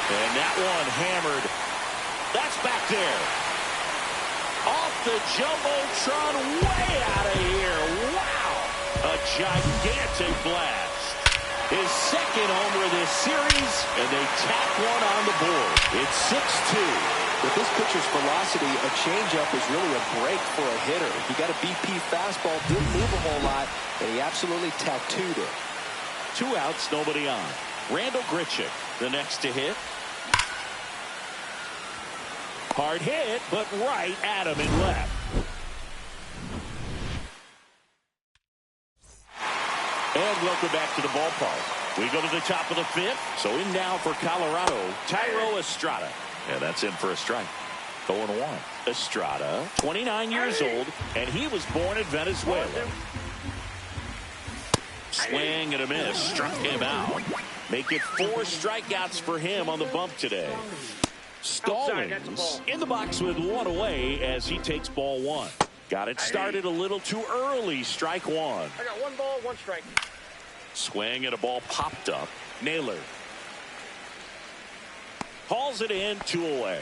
And that one hammered. That's back there. Off the Jumbotron, way out of here. Wow. A gigantic blast. His second homer of this series, and they tack one on the board. It's 6-2. With this pitcher's velocity, a changeup is really a break for a hitter. He got a BP fastball, didn't move a whole lot, and he absolutely tattooed it. 2 outs, nobody on. Randall Grichuk, the next to hit. Hard hit, but right at him and left. And welcome back to the ballpark. We go to the top of the 5th. So in now for Colorado, Thairo Estrada. And that's in for a strike. 0-1. Estrada, 29 years old, and he was born in Venezuela. Swing and a miss. Struck him out. Make it 4 strikeouts for him on the bump today. Stallings in the box with 1 away as he takes ball 1. Got it started a little too early. Strike 1. I got 1 ball, 1 strike. Swing and a ball popped up. Naylor hauls it in, 2 away.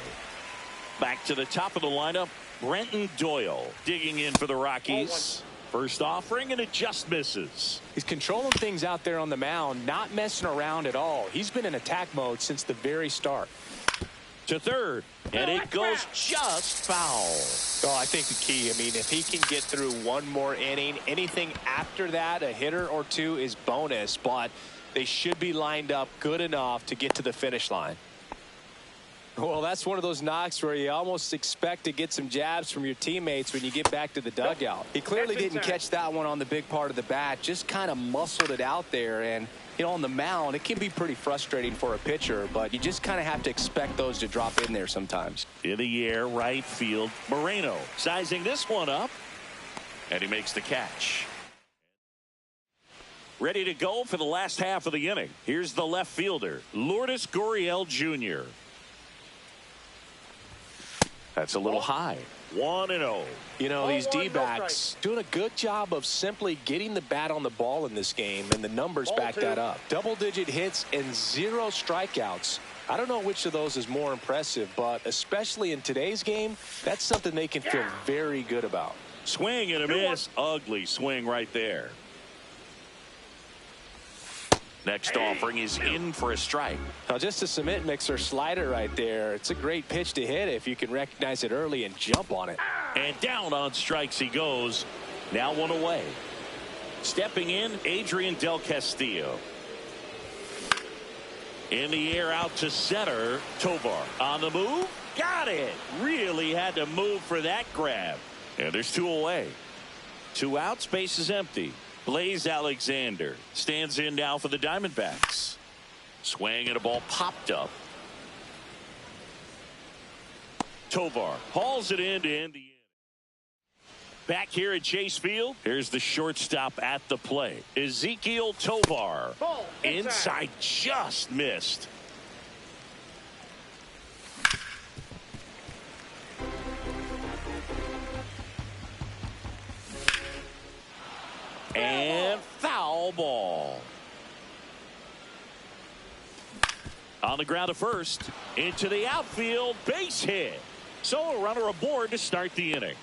Back to the top of the lineup. Brenton Doyle digging in for the Rockies. First offering, and it just misses. He's controlling things out there on the mound, not messing around at all. He's been in attack mode since the very start. To third, and it goes just foul. Oh, I think the key, I mean, if he can get through 1 more inning, anything after that, a hitter or 2 is bonus, but they should be lined up good enough to get to the finish line. Well, that's one of those knocks where you almost expect to get some jabs from your teammates when you get back to the dugout. He clearly didn't catch that one on the big part of the bat, just kind of muscled it out there. And you know, on the mound, it can be pretty frustrating for a pitcher, but you just kind of have to expect those to drop in there sometimes. In the air, right field. Moreno sizing this one up, and he makes the catch. Ready to go for the last half of the inning. Here's the left fielder, Lourdes Gurriel Jr. That's a little high. 1-0. You know, these D-backs doing a good job of simply getting the bat on the ball in this game, and the numbers back that up. Double-digit hits and 0 strikeouts. I don't know which of those is more impressive, but especially in today's game, that's something they can feel very good about. Swing and a miss. Ugly swing right there. Next offering is in for a strike. Now, just a cement mixer slider right there. It's a great pitch to hit if you can recognize it early and jump on it. And down on strikes he goes. Now 1 away. Stepping in, Adrian Del Castillo. In the air out to center. Tovar on the move. Got it. Really had to move for that grab. And there's 2 away. 2 outs. Base is empty. Blaze Alexander stands in now for the Diamondbacks. Swing and a ball popped up. Tovar hauls it in to end the inning. Back here at Chase Field, here's the shortstop at the plate. Ezequiel Tovar. Ball, inside, just missed. And foul ball. On the ground to first. Into the outfield. Base hit. So a runner aboard to start the inning.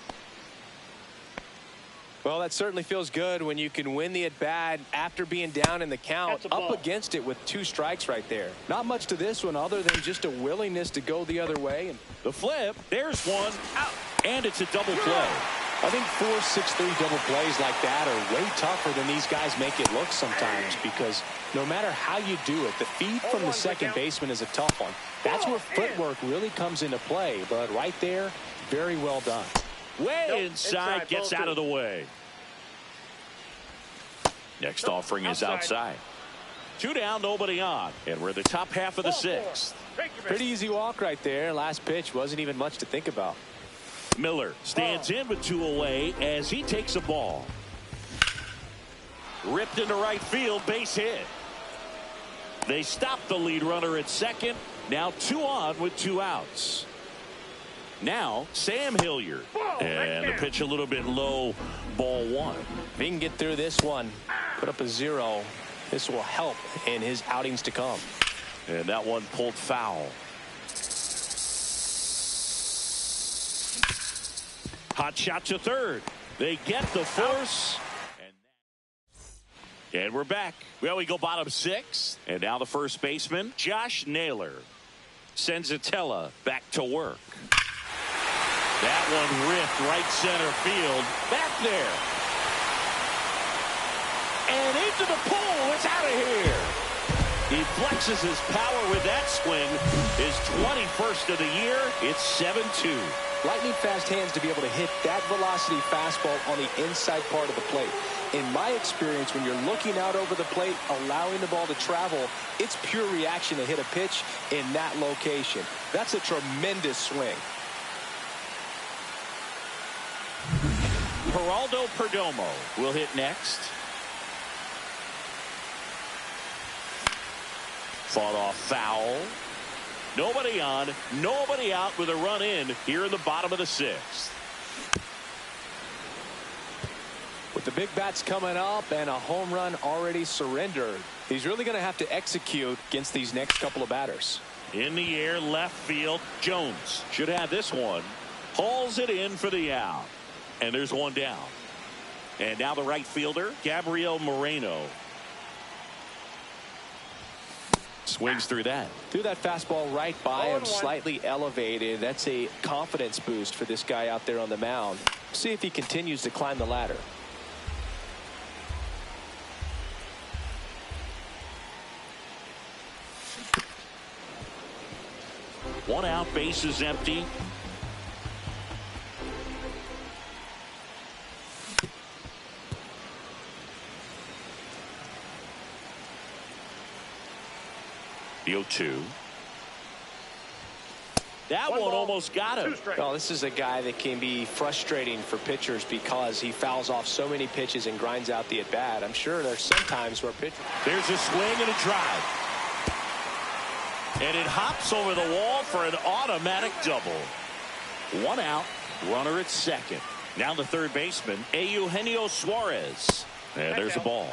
Well, that certainly feels good when you can win the at-bat after being down in the count, up against it with 2 strikes right there. Not much to this one other than just a willingness to go the other way. And the flip, there's one out, and it's a double play. I think 4-6-3 double plays like that are way tougher than these guys make it look sometimes, because no matter how you do it, the feed from the second baseman is a tough one. That's where footwork really comes into play, but right there, very well done. Way inside, gets out of the way. Next offering is outside. 2 down, nobody on. And we're the top half of the 6th. Pretty easy walk right there. Last pitch wasn't even much to think about. Miller stands in with 2 away as he takes a ball. Ripped into right field, base hit. They stop the lead runner at second. Now 2 on with 2 outs. Now Sam Hilliard, and the pitch a little bit low, ball 1. If he can get through this one, put up a 0, this will help in his outings to come. And that one pulled foul. Hot shot to third. They get the force. And we're back. Well, we go bottom 6. And now the first baseman, Josh Naylor, sends Atella back to work. That one ripped right center field. Back there. And into the pool. It's out of here. He flexes his power with that swing. His 21st of the year. It's 7-2. Lightning fast hands to be able to hit that velocity fastball on the inside part of the plate. In my experience, when you're looking out over the plate, allowing the ball to travel, it's pure reaction to hit a pitch in that location. That's a tremendous swing. Geraldo Perdomo will hit next. Fought off foul. Nobody on, nobody out with a run in here in the bottom of the 6th. With the big bats coming up and a home run already surrendered, he's really going to have to execute against these next couple of batters. In the air, left field. Jones should have this one. Hauls it in for the out. And there's 1 down. And now the right fielder, Gabriel Moreno. Swings through that. Threw that fastball right by him, slightly elevated. That's a confidence boost for this guy out there on the mound. See if he continues to climb the ladder. One out, base is empty. The 0-2. That one almost got him. Well, this is a guy that can be frustrating for pitchers because he fouls off so many pitches and grinds out the at-bat. I'm sure there's some times where pitchers... There's a swing and a drive. And it hops over the wall for an automatic double. 1 out, runner at second. Now the third baseman, Eugenio Suarez. And there's a ball.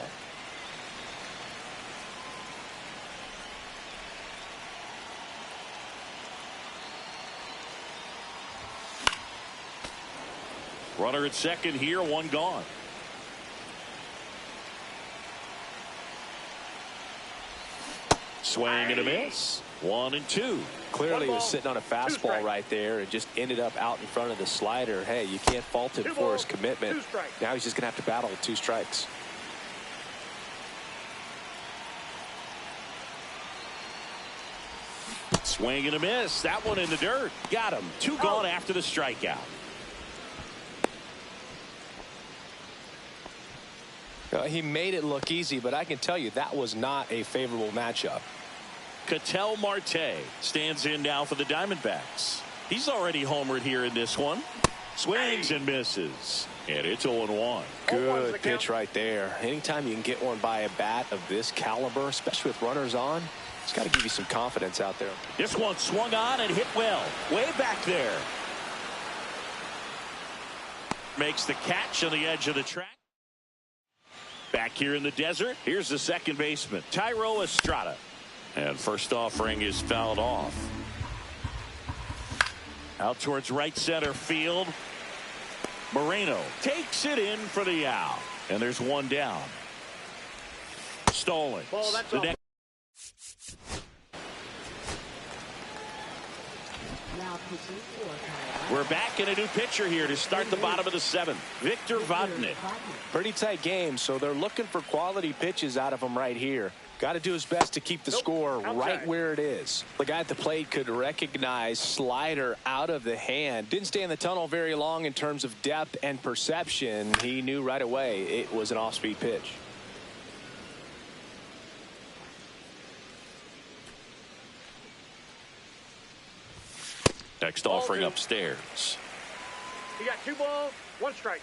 Runner at second here, 1 gone. Swing and a miss. 1-2. Clearly he was sitting on a fastball right there and just ended up out in front of the slider. Hey, you can't fault him for his commitment. Now he's just going to have to battle with 2 strikes. Swing and a miss. That one in the dirt. Got him. 2 gone after the strikeout. He made it look easy, but I can tell you that was not a favorable matchup. Ketel Marte stands in now for the Diamondbacks. He's already homered here in this one. Swings and misses. And it's 0-1. Good pitch right there. Anytime you can get one by a bat of this caliber, especially with runners on, it's got to give you some confidence out there. This one swung on and hit well. Way back there. Makes the catch on the edge of the track. Back here in the desert, here's the second baseman, Thairo Estrada. And first offering is fouled off. Out towards right center field. Moreno takes it in for the out. And there's one down. Stolen. Ball, that's the next. We're back in a new pitcher here to start the bottom of the 7th. Victor Vodnik. Pretty tight game, so they're looking for quality pitches out of him right here. Got to do his best to keep the score right where it is. The guy at the plate could recognize slider out of the hand. Didn't stay in the tunnel very long in terms of depth and perception. He knew right away it was an off-speed pitch. Next offering upstairs. You got 2 balls, 1 strike.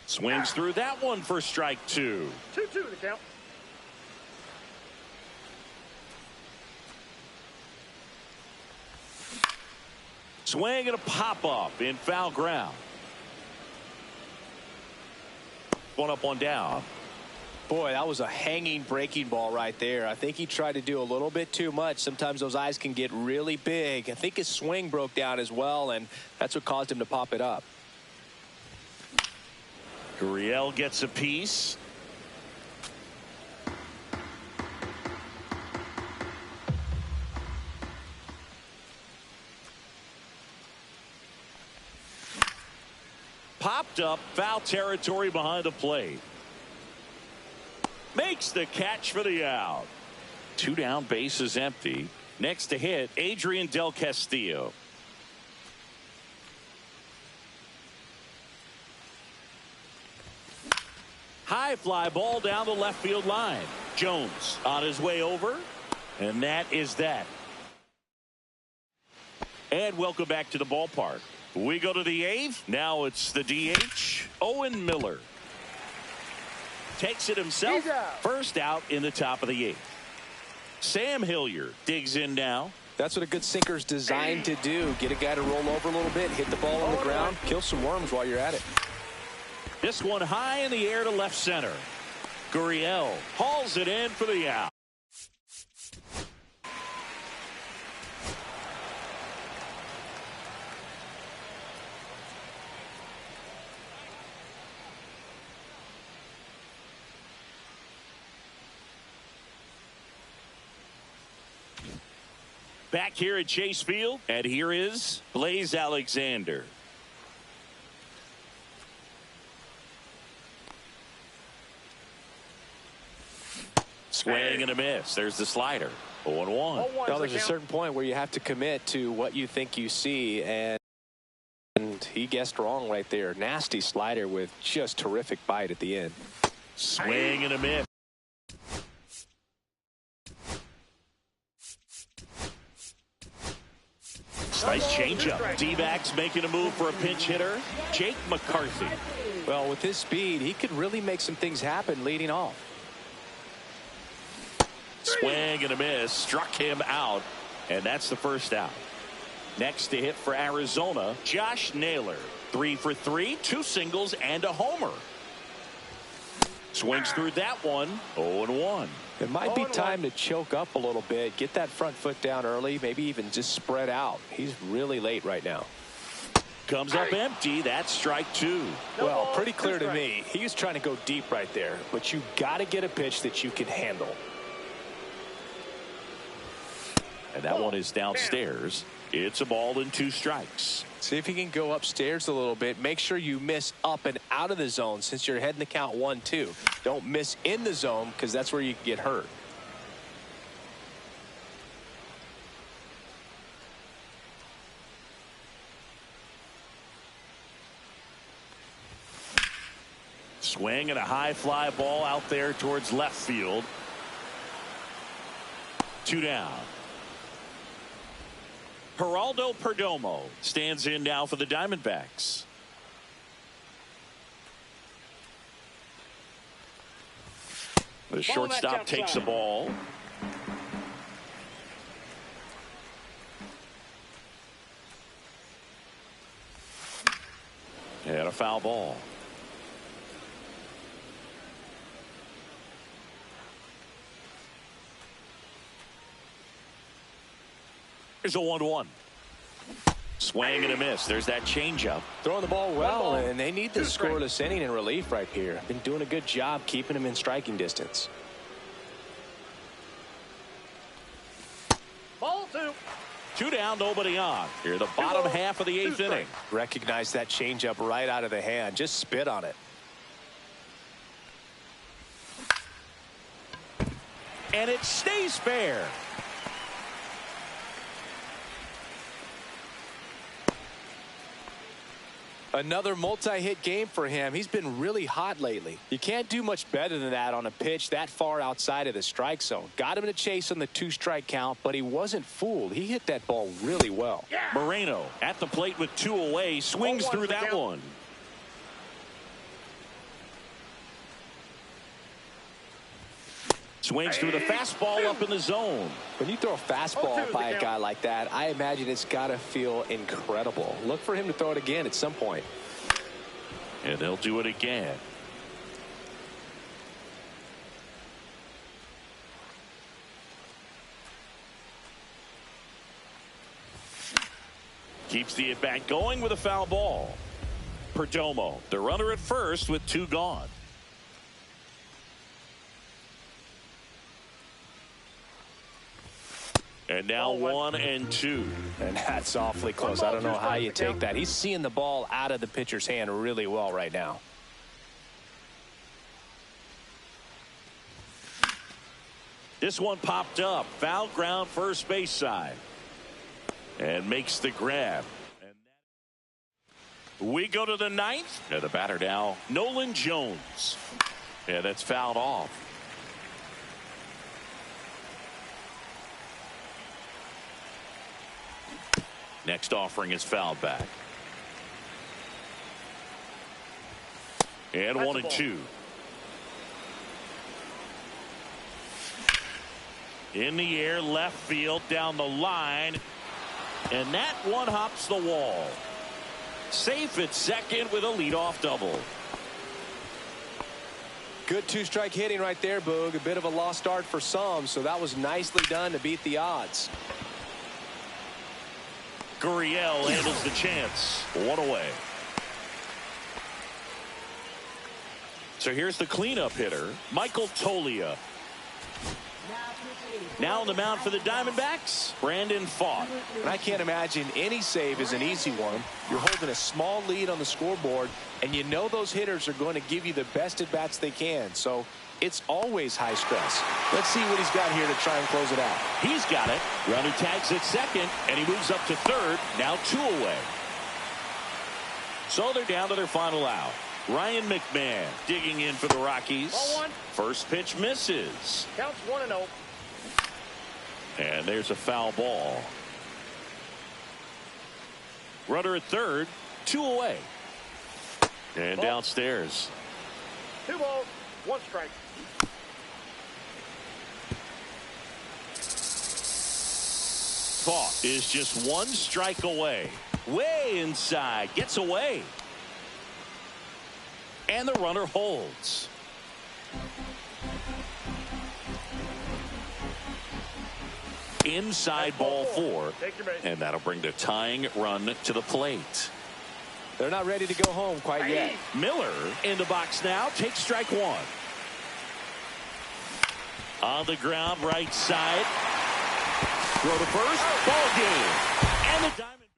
Swings through that one for strike 2. 2-2 the count. Swing and a pop up in foul ground. 1 up, 1 down. Boy, that was a hanging breaking ball right there. I think he tried to do a little bit too much. Sometimes those eyes can get really big. I think his swing broke down as well, and that's what caused him to pop it up. Gurriel gets a piece. Popped up, foul territory behind the plate. Makes the catch for the out. 2 down, bases empty. Next to hit, Adrian Del Castillo. High fly ball down the left field line. Jones on his way over. And that is that. And welcome back to the ballpark. We go to the 8th. Now it's the DH, Owen Miller. Takes it himself. First out in the top of the 8th. Sam Hilliard digs in now. That's what a good sinker's designed to do. Get a guy to roll over a little bit, hit the ball on the ground, kill some worms while you're at it. This one high in the air to left center. Gurriel hauls it in for the out. Back here at Chase Field, and here is Blaze Alexander. Swing and a miss. There's the slider. 0-1. Now there's a certain point where you have to commit to what you think you see, and he guessed wrong right there. Nasty slider with just terrific bite at the end. Swing and a miss. Nice changeup. D-backs making a move for a pinch hitter, Jake McCarthy. Well, with his speed, he could really make some things happen leading off. Swing and a miss. Struck him out. And that's the first out. Next to hit for Arizona, Josh Naylor. 3 for 3, 2 singles and a homer. Swings through that one. 0-1. It might be time to choke up a little bit. Get that front foot down early. Maybe even just spread out. He's really late right now. Comes up empty. That's strike 2. Well, pretty clear to me. He was trying to go deep right there. But you got to get a pitch that you can handle. And that one is downstairs. It's a ball and 2 strikes. See if he can go upstairs a little bit. Make sure you miss up and out of the zone since you're heading the count 1-2. Don't miss in the zone because that's where you can get hurt. Swing and a high fly ball out there towards left field. 2 down. Geraldo Perdomo stands in now for the Diamondbacks. The shortstop takes the ball. And a foul ball. Here's a 1-1. Swing and a miss. There's that changeup. Throwing the ball well, and they need the scoreless inning in relief right here. Been doing a good job keeping him in striking distance. Ball 2. 2 down, nobody on. Here, the bottom half of the 8th inning. Recognize that changeup right out of the hand. Just spit on it. And it stays fair. Another multi-hit game for him. He's been really hot lately. You can't do much better than that on a pitch that far outside of the strike zone. Got him in a chase on the 2-strike count, but he wasn't fooled. He hit that ball really well. Yeah. Moreno at the plate with 2 away. Swings through that one. Swings through the fastball up in the zone. When you throw a fastball by a guy like that, I imagine it's got to feel incredible. Look for him to throw it again at some point. And they'll do it again. Keeps the at-bat going with a foul ball. Perdomo, the runner at first with 2 gone. And now 1 and 2. And that's awfully close. I don't know how you take that. He's seeing the ball out of the pitcher's hand really well right now. This one popped up. Foul ground first base side. And makes the grab. We go to the 9th. And the batter now, Nolan Jones. And that's fouled off. Next offering is fouled back. And 1 and 2. In the air, left field, down the line. And that one hops the wall. Safe at second with a leadoff double. Good 2-strike hitting right there, Boog. A bit of a lost start for some, so that was nicely done to beat the odds. Gurriel handles the chance. 1 away. So here's the cleanup hitter, Michael Toglia. Now on the mound for the Diamondbacks, Brandon Pfaadt. And I can't imagine any save is an easy one. You're holding a small lead on the scoreboard, and you know those hitters are going to give you the best at-bats they can. So it's always high stress. Let's see what he's got here to try and close it out. He's got it. Runner tags at second, and he moves up to third. Now 2 away. So they're down to their final out. Ryan McMahon digging in for the Rockies. Ball 1. First pitch misses. Counts 1-0. And there's a foul ball. Runner at third, 2 away. And ball. Downstairs. 2 balls, 1 strike. Pfaadt is just 1 strike away. Way inside, gets away. And the runner holds. Inside ball 4. And that'll bring the tying run to the plate. They're not ready to go home quite yet. Miller in the box now, takes strike 1. On the ground, right side. Throw to first, ball game. And the Diamond.